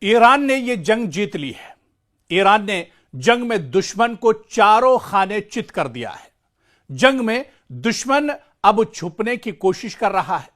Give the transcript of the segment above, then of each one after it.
Iran ने यह जंग जीत ली है। ईरान ने जंग में दुश्मन को चारों खाने चित कर दिया है। जंग में दुश्मन अब छुपने की कोशिश कर रहा है।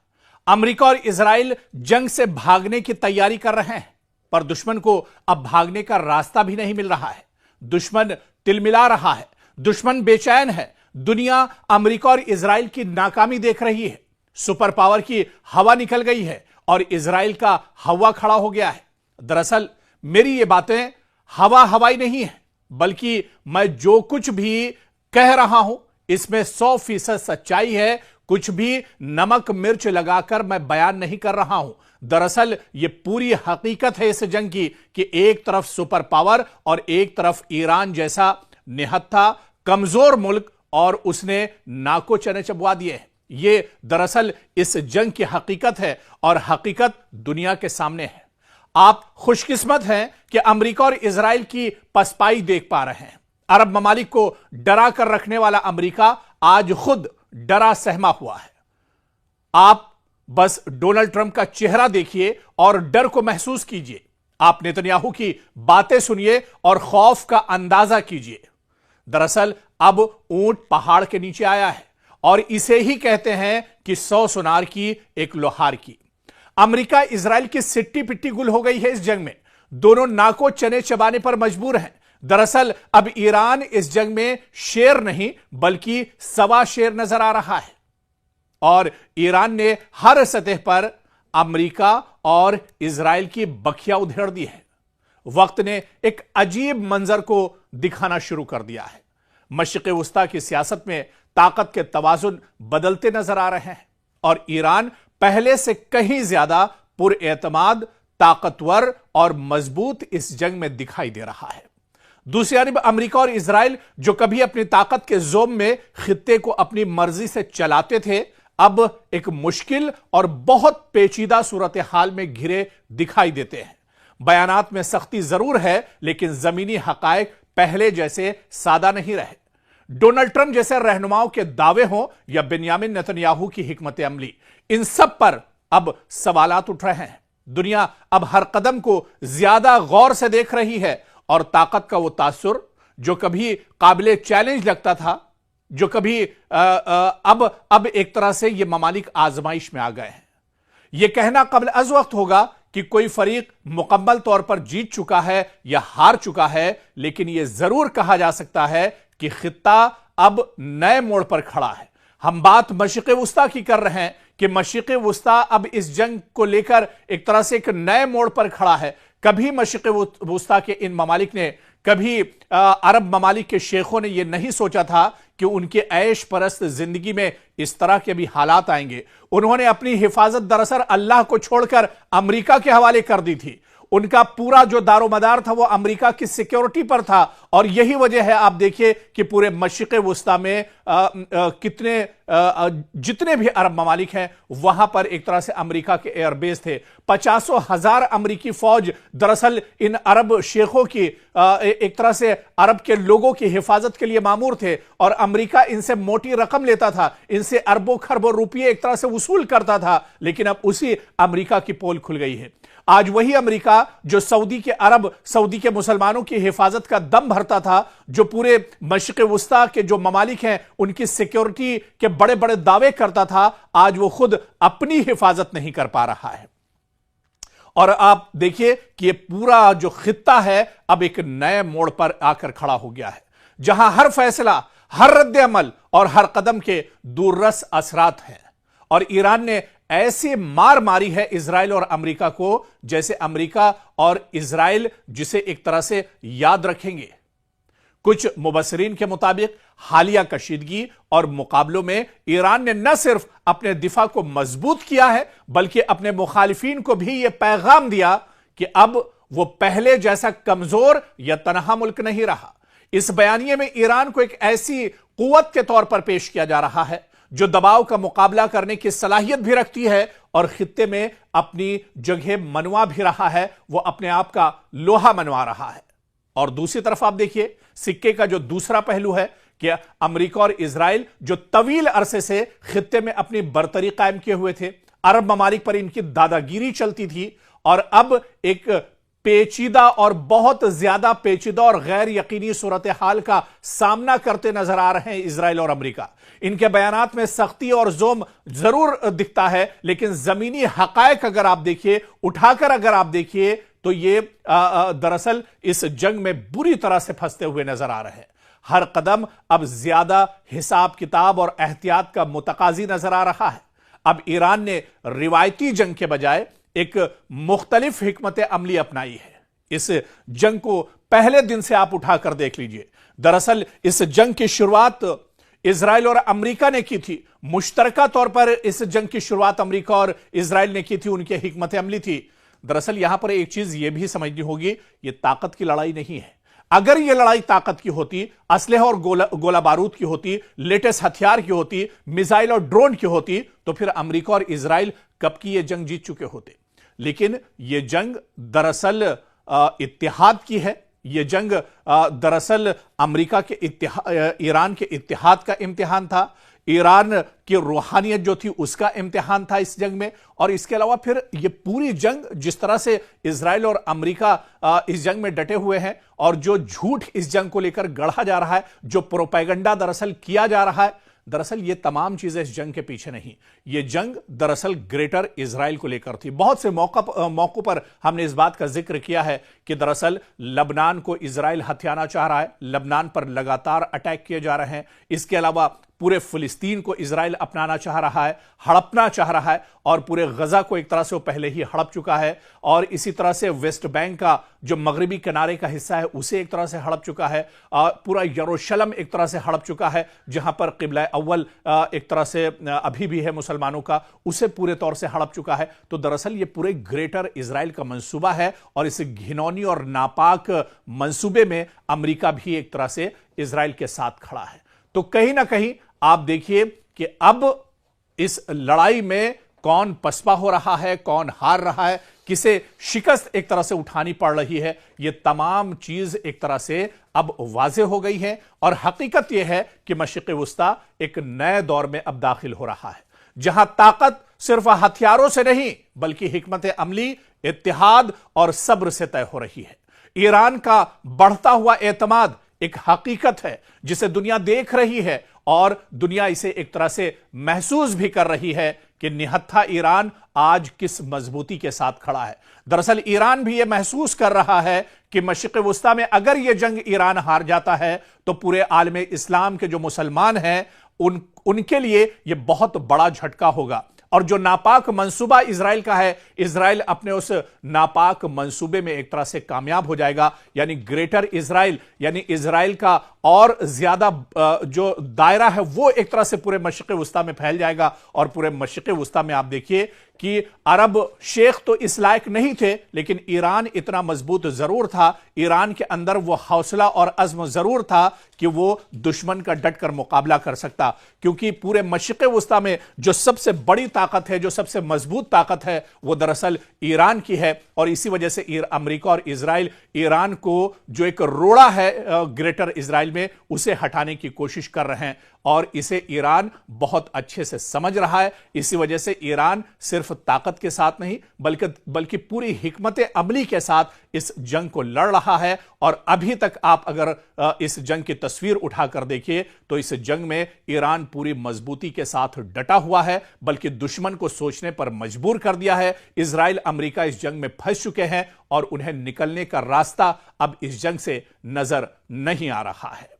अमेरिका और इजराइल जंग से भागने की तैयारी कर रहे हैं, पर दुश्मन को अब भागने का रास्ता भी नहीं मिल रहा है। दुश्मन तिलमिला रहा है, दुश्मन बेचैन है। दुनिया अमेरिका और इजराइल की नाकामी देख रही है। सुपर पावर की हवा निकल गई है और इजराइल का हवा खड़ा हो गया है। दरअसल मेरी ये बातें हवाई नहीं है, बल्कि मैं जो कुछ भी कह रहा हूं इसमें 100% सच्चाई है। कुछ भी नमक मिर्च लगाकर मैं बयान नहीं कर रहा हूं। दरअसल ये पूरी हकीकत है इस जंग की कि एक तरफ सुपर पावर और एक तरफ ईरान जैसा निहत्था कमजोर मुल्क, और उसने नाको चने चबवा दिए हैं। ये दरअसल इस जंग की हकीकत है और हकीकत दुनिया के सामने है। आप खुशकिस्मत हैं कि अमेरिका और इजराइल की पसपाई देख पा रहे हैं। अरब ममालिक को डरा कर रखने वाला अमेरिका आज खुद डरा सहमा हुआ है। आप बस डोनाल्ड ट्रंप का चेहरा देखिए और डर को महसूस कीजिए। आप नेतन्याहू की बातें सुनिए और खौफ का अंदाजा कीजिए। दरअसल अब ऊंट पहाड़ के नीचे आया है और इसे ही कहते हैं कि 100 सुनार की एक लोहार की। अमेरिका इजराइल की सिट्टी पिट्टी गुल हो गई है इस जंग में। दोनों नाको चने चबाने पर मजबूर हैं। दरअसल अब ईरान इस जंग में शेर नहीं बल्कि सवा शेर नजर आ रहा है और ईरान ने हर सतह पर अमेरिका और इजराइल की बखिया उधेड़ दी है। वक्त ने एक अजीब मंजर को दिखाना शुरू कर दिया है। मशरिक़ वस्ता की सियासत में ताकत के तवाजुन बदलते नजर आ रहे हैं और ईरान पहले से कहीं ज्यादा पुरएतमाद, ताकतवर और मजबूत इस जंग में दिखाई दे रहा है। दूसरी तरफ अमेरिका और इजराइल जो कभी अपनी ताकत के जोम में खित्ते को अपनी मर्जी से चलाते थे, अब एक मुश्किल और बहुत पेचीदा सूरत हाल में घिरे दिखाई देते हैं। बयानात में सख्ती जरूर है, लेकिन जमीनी हकायक पहले जैसे सादा नहीं रहे। डोनाल्ड ट्रंप जैसे रहनुमाओं के दावे हों या बेंयामिन नेतन्याहू की हिकमत अमली, इन सब पर अब सवालात उठ रहे हैं। दुनिया अब हर कदम को ज्यादा गौर से देख रही है और ताकत का वो तासुर जो कभी काबिले चैलेंज लगता था, जो कभी अब एक तरह से ये ममालिक आजमाइश में आ गए हैं। यह कहना कबल अज वक्त होगा कि कोई फरीक मुकम्मल तौर पर जीत चुका है या हार चुका है, लेकिन यह जरूर कहा जा सकता है कि खित्ता अब नए मोड़ पर खड़ा है। हम बात मशरिक़ वस्ता की कर रहे हैं कि मशरिक़ वस्ता अब इस जंग को लेकर एक तरह से एक नए मोड़ पर खड़ा है। कभी मशरिक़ वस्ता के इन ममालिक ने, कभी अरब ममालिक के शेखों ने यह नहीं सोचा था कि उनके ऐश परस्त जिंदगी में इस तरह के भी हालात आएंगे। उन्होंने अपनी हिफाजत दरअसल अल्लाह को छोड़कर अमेरिका के हवाले कर दी थी। उनका पूरा जो दारोमदार था वो अमेरिका की सिक्योरिटी पर था और यही वजह है, आप देखिए कि पूरे मशरिक़ वस्ता में जितने भी अरब ममालिक हैं वहां पर एक तरह से अमेरिका के एयरबेस थे। 50,000 अमेरिकी फौज दरअसल इन अरब शेखों की एक तरह से अरब के लोगों की हिफाजत के लिए मामूर थे और अमेरिका इनसे मोटी रकम लेता था, इनसे अरबों खरबों रुपये एक तरह से वसूल करता था। लेकिन अब उसी अमेरिका की पोल खुल गई है। आज वही अमेरिका जो सऊदी के मुसलमानों की हिफाजत का दम भरता था, जो पूरे मशरिक़ वस्ता के जो ममालिक हैं उनकी सिक्योरिटी के बड़े बड़े दावे करता था, आज वो खुद अपनी हिफाजत नहीं कर पा रहा है। और आप देखिए कि ये पूरा जो खित्ता है अब एक नए मोड़ पर आकर खड़ा हो गया है, जहां हर फैसला, हर रद्द अमल और हर कदम के दूररस असरात हैं। और ईरान ने ऐसी मार मारी है इजराइल और अमेरिका को, जैसे अमेरिका और इजराइल जिसे एक तरह से याद रखेंगे। कुछ मुबस्सिरीन के मुताबिक हालिया कशीदगी और मुकाबलों में ईरान ने न सिर्फ अपने दिफा को मजबूत किया है, बल्कि अपने मुखालिफिन को भी यह पैगाम दिया कि अब वो पहले जैसा कमजोर या तनहा मुल्क नहीं रहा। इस बयानिए में ईरान को एक ऐसी कुव्वत के तौर पर पेश किया जा रहा है जो दबाव का मुकाबला करने की सलाहियत भी रखती है और खित्ते में अपनी जगह मनवा भी रहा है, वो अपने आप का लोहा मनवा रहा है। और दूसरी तरफ आप देखिए सिक्के का जो दूसरा पहलू है कि अमेरिका और इजराइल जो तवील अरसे से खित्ते में अपनी बरतरी कायम किए हुए थे, अरब ममालिक पर इनकी दादागिरी चलती थी और अब एक پیچیدہ اور بہت زیادہ پیچیدہ اور غیر یقینی صورتحال کا سامنا کرتے نظر آ رہے ہیں اسرائیل اور امریکہ۔ ان کے بیانات میں سختی اور زوم ضرور دکھتا ہے، لیکن زمینی حقائق اگر آپ دیکھیے، اٹھا کر اگر آپ دیکھیے تو یہ دراصل اس جنگ میں بری طرح سے پھنستے ہوئے نظر آ رہے ہیں۔ ہر قدم اب زیادہ حساب کتاب اور احتیاط کا متقاضی نظر آ رہا ہے۔ اب ایران نے روایتی جنگ کے بجائے ایک مختلف حکمت عملی اپنائی ہے۔ اس جنگ کو پہلے دن سے آپ اٹھا کر دیکھ لیجئے۔ دراصل اس جنگ کی شروعات اسرائیل اور امریکہ نے کی تھی۔ مشترکہ طور پر اس جنگ کی شروعات امریکہ اور اسرائیل نے کی تھی، ان کی حکمت عملی تھی۔ دراصل یہاں پر ایک چیز یہ بھی سمجھنی ہوگی، یہ طاقت کی لڑائی نہیں ہے۔ اگر یہ لڑائی طاقت کی ہوتی، اسلحہ اور گولہ بارود کی ہوتی، لیٹسٹ ہتھیار کی ہوتی، میزائل اور ڈرون کی ہوتی، تو پھر امریکہ اور اسرائیل کب کی یہ جنگ جیت چکے ہوتے۔ لیکن یہ جنگ دراصل اتحاد کی ہے۔ یہ جنگ دراصل امریکہ کے ایران کے اتحاد کا امتحان تھا۔ ایران کی روحانیت جو تھی اس کا امتحان تھا اس جنگ میں، اور اس کے علاوہ پھر یہ پوری جنگ جس طرح سے اسرائیل اور امریکہ اس جنگ میں ڈٹے ہوئے ہیں، اور جو جھوٹ اس جنگ کو لے کر گڑھا جا رہا ہے، جو پروپیگنڈا دراصل کیا جا رہا ہے، دراصل یہ تمام چیزیں اس جنگ کے پیچھے نہیں۔ یہ جنگ دراصل گریٹر اسرائیل کو لے کر تھی۔ بہت سے موقع پر ہم نے اس بات کا ذکر کیا ہے کہ دراصل لبنان کو اسرائیل ہتھیانا چاہ رہا ہے، لبنان پر لگاتار اٹیک کیے جا رہے ہیں۔ اس کے علاوہ پورے فلسطین کو اسرائیل اپنانا چاہ رہا ہے، ہڑپنا چاہ رہا ہے، اور پورے غزہ کو ایک طرح سے وہ پہلے ہی ہڑپ چکا ہے، اور اسی طرح سے ویسٹ بینک کا جو مغربی کنارے کا حصہ ہے اسے ایک طرح سے ہڑپ چکا ہے، پورا یروشلم ایک طرح سے ہڑپ چکا ہے، جہاں پر قبلہ اول ایک طرح سے ابھی بھی ہے مسلمانوں کا، اسے پورے طور سے ہڑپ چکا ہے۔ تو دراصل یہ پورے گریٹر اسرائیل کا منصوبہ ہے، اور اس گھنونی اور ناپاک منصوبے میں امریکہ بھی ایک طرح سے اسرائیل کے ساتھ کھڑا ہے۔ تو کہیں نہ کہیں آپ دیکھیے کہ اب اس لڑائی میں کون پسپا ہو رہا ہے، کون ہار رہا ہے، کسے شکست ایک طرح سے اٹھانی پڑ رہی ہے، یہ تمام چیز ایک طرح سے اب واضح ہو گئی ہے۔ اور حقیقت یہ ہے کہ مشرق وسطی ایک نئے دور میں اب داخل ہو رہا ہے، جہاں طاقت صرف ہتھیاروں سے نہیں بلکہ حکمت عملی، اتحاد اور صبر سے طے ہو رہی ہے۔ ایران کا بڑھتا ہوا اعتماد ایک حقیقت ہے جسے دنیا دیکھ رہی ہے، اور دنیا اسے ایک طرح سے محسوس بھی کر رہی ہے کہ نہتھا ایران آج کس مضبوطی کے ساتھ کھڑا ہے۔ دراصل ایران بھی یہ محسوس کر رہا ہے کہ مشرق وسطی میں اگر یہ جنگ ایران ہار جاتا ہے تو پورے عالم اسلام کے جو مسلمان ہیں ان کے لیے یہ بہت بڑا جھٹکا ہوگا، اور جو ناپاک منصوبہ اسرائیل کا ہے، اسرائیل اپنے اس ناپاک منصوبے میں ایک طرح سے کامیاب ہو جائے گا، یعنی گریٹر اسرائیل، یعنی اسرائیل کا اور زیادہ جو دائرہ ہے وہ ایک طرح سے پورے مشرق وسطی میں پھیل جائے گا۔ اور پورے مشرق وسطی میں آپ دیکھیے کہ عرب شیخ تو اس لائق نہیں تھے، لیکن ایران اتنا مضبوط ضرور تھا، ایران کے اندر وہ حوصلہ اور عزم ضرور تھا کہ وہ دشمن کا ڈٹ کر مقابلہ کر سکتا، کیونکہ پورے مشرق وسطی میں جو سب سے بڑی طاقت ہے، جو سب سے مضبوط طاقت ہے، وہ دراصل ایران کی ہے۔ اور اسی وجہ سے امریکہ اور اسرائیل ایران کو جو ایک روڑا ہے گریٹر اسرائیل میں، اسے ہٹانے کی کوشش کر رہے ہیں، اور اسے ایران بہت اچھے سے سمجھ رہا ہے۔ اسی وجہ سے ایران صرف طاقت کے ساتھ نہیں بلکہ پوری حکمت عملی کے ساتھ اس جنگ کو لڑ رہا ہے۔ اور ابھی تک آپ اگر اس جنگ کی تصویر اٹھا کر دیکھیے تو اس جنگ میں ایران پوری مضبوطی کے ساتھ ڈٹا ہوا ہے، بلکہ دشمن کو سوچنے پر مجبور کر دیا ہے۔ اسرائیل امریکہ اس جنگ میں پھنس چکے ہیں، اور انہیں نکلنے کا راستہ اب اس جنگ سے نظر نہیں آ رہا ہے۔